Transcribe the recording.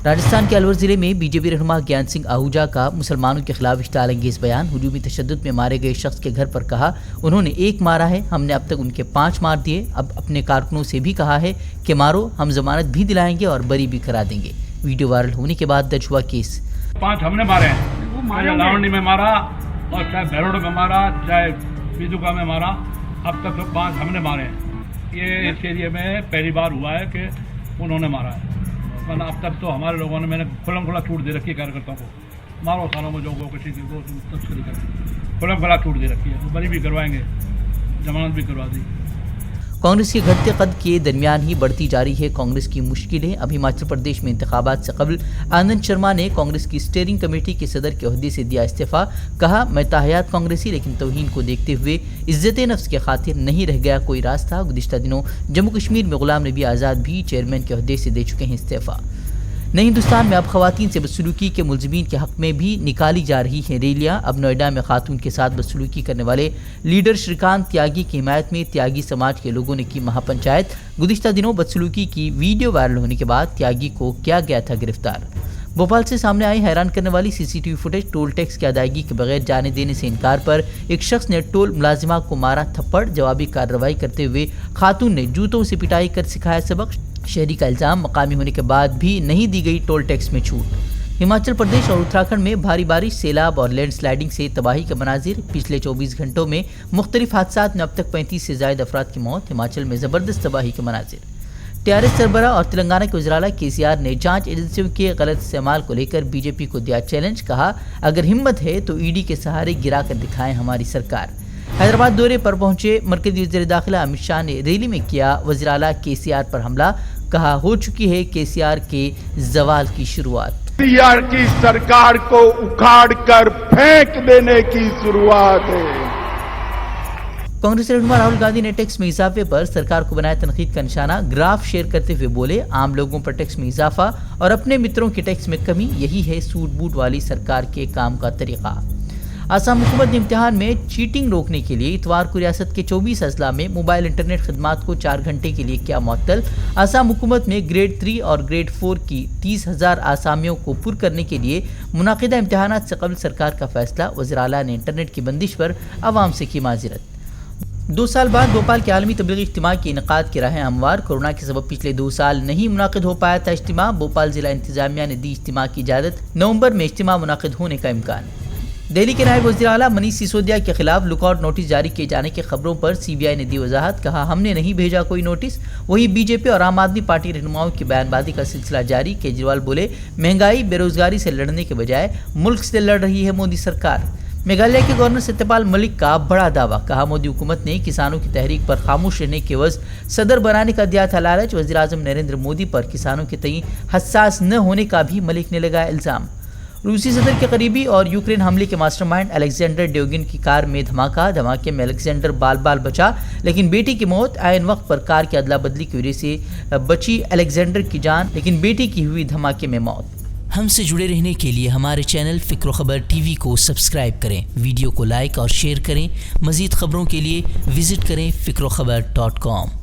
راجستھان کے الور ضلع میں بی جے پی رہنما گیان سنگھ آہوجا کا مسلمانوں کے خلاف اشتعال انگیز بیان۔ ہجومی تشدد میں مارے گئے شخص کے گھر پر کہا انہوں نے 1 مارا ہے، ہم نے اب تک ان کے 5 مار دیے، اب اپنے کارکنوں سے بھی کہا ہے کہ مارو، ہم ضمانت بھی دلائیں گے اور بری بھی کرا دیں گے۔ ویڈیو وائرل ہونے کے بعد درج ہوا کیس۔ 5 ہم نے مارے ہیں، چاہے لاونڈی میں مارا اور چاہے بھیروڑ میں مارا، چاہے بیدوکا میں مارا، اب تک تو 5 ہم نے مارے ہیں۔ یہ اس ایریے میں پہلی بار ہوا ہے کہ انہوں نے مارا ہے، ورنہ اب تک تو ہمارے لوگوں نے میں نے کھلم کھلا چھوٹ دے رکھی ہے کارکرتاؤں کو، مارو سالوں میں جو کسی کو تسکری کریں، کھلم کھلا چھوٹ دے رکھی ہے، بری بھی کروائیں گے، ضمانت بھی کروا دی۔ کانگریس کے گھٹتے قد کے درمیان ہی بڑھتی جا رہی ہے کانگریس کی مشکلیں۔ اب ہماچل پردیش میں انتخابات سے قبل آنند شرما نے کانگریس کی اسٹیئرنگ کمیٹی کے صدر کے عہدے سے دیا استعفیٰ۔ کہا میں تاحیات کانگریسی لیکن توہین کو دیکھتے ہوئے عزت نفس کے خاطر نہیں رہ گیا کوئی راستہ۔ گزشتہ دنوں جموں کشمیر میں غلام نبی آزاد بھی چیئرمین کے عہدے سے دے چکے ہیں استعفیٰ۔ نئے ہندوستان میں اب خواتین سے بدسلوکی کے ملزمین کے حق میں بھی نکالی جا رہی ہیں ریلیاں۔ اب نوئیڈا میں خاتون کے ساتھ بدسلوکی کرنے والے لیڈر شریکانت تیاگی کی حمایت میں تیاگی سماج کے لوگوں نے کی مہا پنچایت۔ گزشتہ دنوں بدسلوکی کی ویڈیو وائرل ہونے کے بعد تیاگی کو کیا گیا تھا گرفتار۔ بھوپال سے سامنے آئی حیران کرنے والی C C T V footage. Toll tax کی ادائیگی کے بغیر جانے دینے سے انکار پر ایک شخص نے ٹول ملازمہ کو مارا تھپڑ۔ جوابی کارروائی کرتے ہوئے خاتون نے جوتوں سے پٹائی کر سکھایا سبق۔ شہری کا الزام مقامی ہونے کے بعد بھی نہیں دی گئی ٹول ٹیکس میں چھوٹ۔ ہماچل پردیش اور اتراکھنڈ میں بھاری بارش، سیلاب اور لینڈ سلائیڈنگ سے تباہی کے مناظر۔ پچھلے 24 گھنٹوں میں مختلف حادثات میں اب تک 35 سے زائد افراد کی موت۔ ہماچل میں زبردست تباہی کے مناظر۔ ٹی آر ایس سربراہ اور تلنگانہ کے وزیر اعلیٰ کے سی آر نے جانچ ایجنسیوں کے غلط استعمال کو لے کر بی جے پی کو دیا چیلنج۔ کہا اگر ہمت ہے تو ای ڈی کے سہارے گرا کر دکھائیں ہماری سرکار۔ حیدرآباد دورے پر پہنچے مرکزی وزیر داخلہ امت شاہ نے ریلی میں کیا وزیر اعلیٰ کے سی آر پر حملہ۔ کہا ہو چکی ہے کے سی آر کے زوال کی شروعات۔ سی آر کی سرکار کو اکھاڑ کر پھینک دینے کی شروعات ہے۔ کانگریس رہنما راہل گاندھی نے ٹیکس میں اضافے پر سرکار کو بنایا تنقید کا نشانہ۔ گراف شیئر کرتے ہوئے بولے عام لوگوں پر ٹیکس میں اضافہ اور اپنے متروں کے ٹیکس میں کمی، یہی ہے سوٹ بوٹ والی سرکار کے کام کا طریقہ۔ آسام حکومت نے امتحان میں چیٹنگ روکنے کے لیے اتوار کو ریاست کے 24 اضلاع میں موبائل انٹرنیٹ خدمات کو 4 گھنٹے کے لیے کیا معطل۔ آسام حکومت نے گریڈ 3 اور گریڈ 4 کی 30,000 آسامیوں کو پر کرنے کے لیے منعقدہ امتحانات سے قبل سرکار کا فیصلہ۔ وزیر اعلیٰ نے انٹرنیٹ کی بندش پر عوام سے کی معذرت۔ 2 سال بعد بھوپال کے عالمی تبلیغی اجتماع کے انعقاد کی راہیں ہموار۔ کورونا کے سبب پچھلے 2 سال نہیں منعقد ہو پایا تھا اجتماع۔ بھوپال ضلع انتظامیہ نے دی اجتماع کی اجازت۔ نومبر میں اجتماع منعقد ہونے کا امکان۔ دہلی کے نائب وزیر اعلیٰ منیش سسودیا کے خلاف لک آؤٹ نوٹس جاری کیے جانے کی خبروں پر سی بی آئی نے دی وضاحت۔ کہا ہم نے نہیں بھیجا کوئی نوٹس۔ وہی بی جے پی اور عام آدمی پارٹی رہنماؤں کی بیان بازی کا سلسلہ جاری۔ کیجریوال بولے مہنگائی بے روزگاری سے لڑنے کے بجائے ملک سے لڑ رہی ہے مودی سرکار۔ میگھالیہ کے گورنر ستیہ ملک کا بڑا دعویٰ۔ کہا مودی حکومت نے کسانوں کی تحریک پر خاموش رہنے کے عوض صدر بنانے کا دیا تھا لالچ۔ وزیر اعظم نریندر مودی پر کسانوں کے تئیں حساس نہ ہونے کا بھی ملک نے لگایا الزام۔ روسی صدر کے قریبی اور یوکرین حملے کے ماسٹر مائنڈ الیگزینڈر ڈیوگن کی کار میں دھماکے میں الیگزینڈر بال بچا، لیکن بیٹی کی موت۔ عین وقت پر کار کی ادلا بدلی کی وجہ سے بچی الیگزینڈر کی جان، لیکن بیٹی کی ہوئی دھماکے میں موت۔ ہم سے جڑے رہنے کے لیے ہمارے چینل فکر و خبر ٹی وی کو سبسکرائب کریں، ویڈیو کو لائک اور شیئر کریں۔ مزید خبروں کے لیے وزٹ کریں فکروخبر.com۔